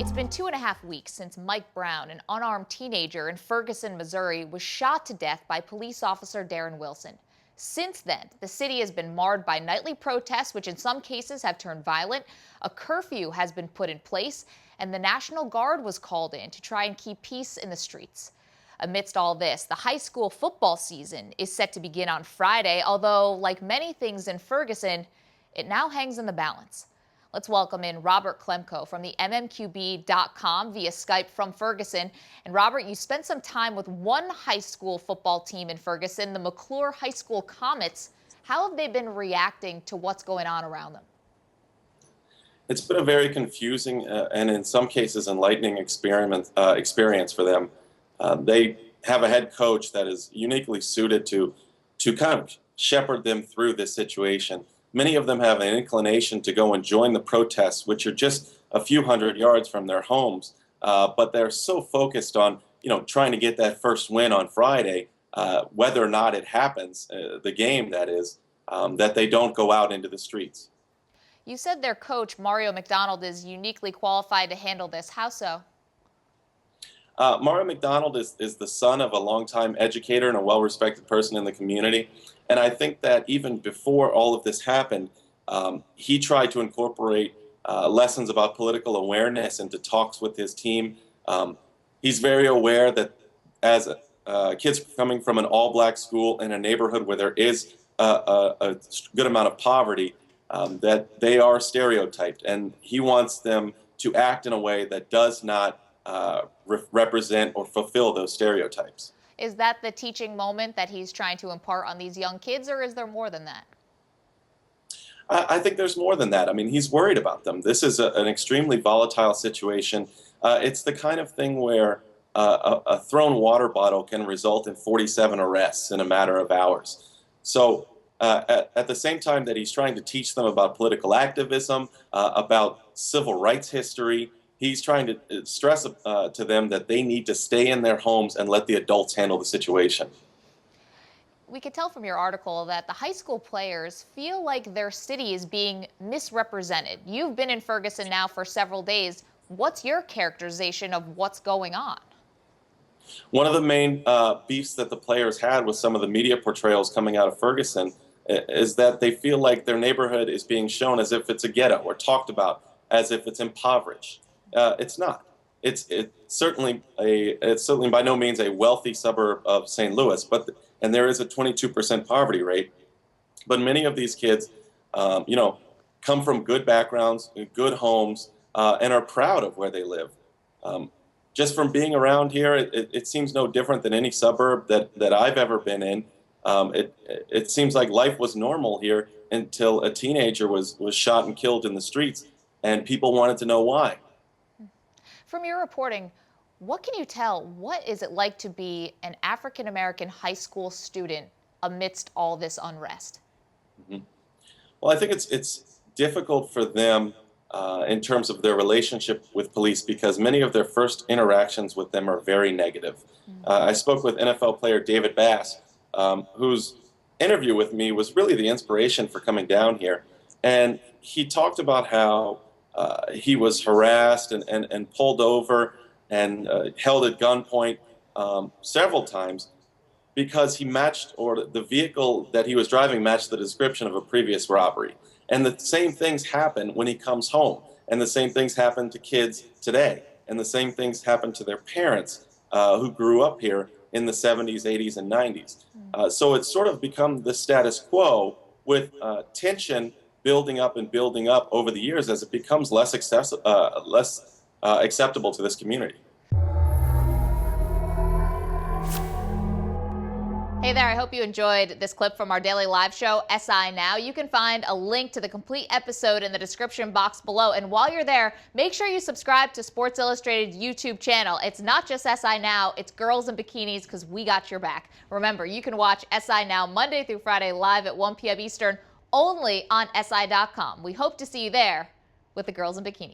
It's been 2.5 weeks since Mike Brown, an unarmed teenager in Ferguson, Missouri, was shot to death by police officer Darren Wilson. Since then, the city has been marred by nightly protests, which in some cases have turned violent. A curfew has been put in place, and the National Guard was called in to try and keep peace in the streets. Amidst all this, the high school football season is set to begin on Friday, although, like many things in Ferguson, it now hangs in the balance. Let's welcome in Robert Klemko from the MMQB.com via Skype from Ferguson. And Robert, you spent some time with one high school football team in Ferguson, the McCluer High School Comets. How have they been reacting to what's going on around them? It's been a very confusing and in some cases enlightening experience for them. They have a head coach that is uniquely suited to kind of shepherd them through this situation. Many of them have an inclination to go and join the protests, which are just a few hundred yards from their homes, but they're so focused on trying to get that first win on Friday, whether or not it happens, the game that is, that they don't go out into the streets. You said their coach, McDonald, is uniquely qualified to handle this. How so? McDonald is the son of a longtime educator and a well-respected person in the community. And I think that even before all of this happened, he tried to incorporate lessons about political awareness into talks with his team. He's very aware that as kids coming from an all-black school in a neighborhood where there is a good amount of poverty, that they are stereotyped. And he wants them to act in a way that does not represent or fulfill those stereotypes. Is that the teaching moment that he's trying to impart on these young kids, or is there more than that? I think there's more than that. I mean, he's worried about them. This is an extremely volatile situation. It's the kind of thing where a thrown water bottle can result in 47 arrests in a matter of hours. So at the same time that he's trying to teach them about political activism, about civil rights history, he's trying to stress to them that they need to stay in their homes and let the adults handle the situation. We could tell from your article that the high school players feel like their city is being misrepresented. You've been in Ferguson now for several days. What's your characterization of what's going on? One of the main beefs that the players had with some of the media portrayals coming out of Ferguson is that they feel like their neighborhood is being shown as if it's a ghetto or talked about as if it's impoverished. It's not. It's certainly by no means a wealthy suburb of St. Louis, and there is a 22% poverty rate. But many of these kids, come from good backgrounds, good homes, and are proud of where they live. Just from being around here, it seems no different than any suburb that I've ever been in. It seems like life was normal here until a teenager was shot and killed in the streets, and people wanted to know why. From your reporting, what can you tell? What is it like to be an African-American high school student amidst all this unrest? Mm-hmm. Well, I think it's difficult for them in terms of their relationship with police because many of their first interactions with them are very negative. I spoke with NFL player David Bass, whose interview with me was really the inspiration for coming down here. And he talked about how he was harassed and pulled over and held at gunpoint several times because he matched, or the vehicle that he was driving matched the description of a previous robbery. And the same things happen when he comes home. And the same things happen to kids today. And the same things happen to their parents who grew up here in the 70s, 80s, and 90s. So it's sort of become the status quo with tension building up over the years as it becomes less acceptable to this community. Hey there, I hope you enjoyed this clip from our daily live show, SI Now. You can find a link to the complete episode in the description box below. And while you're there, make sure you subscribe to Sports Illustrated's YouTube channel. It's not just SI Now, it's Girls in Bikinis, because we got your back. Remember, you can watch SI Now Monday through Friday live at 1 p.m. Eastern, only on SI.com. We hope to see you there with the Girls in Bikinis.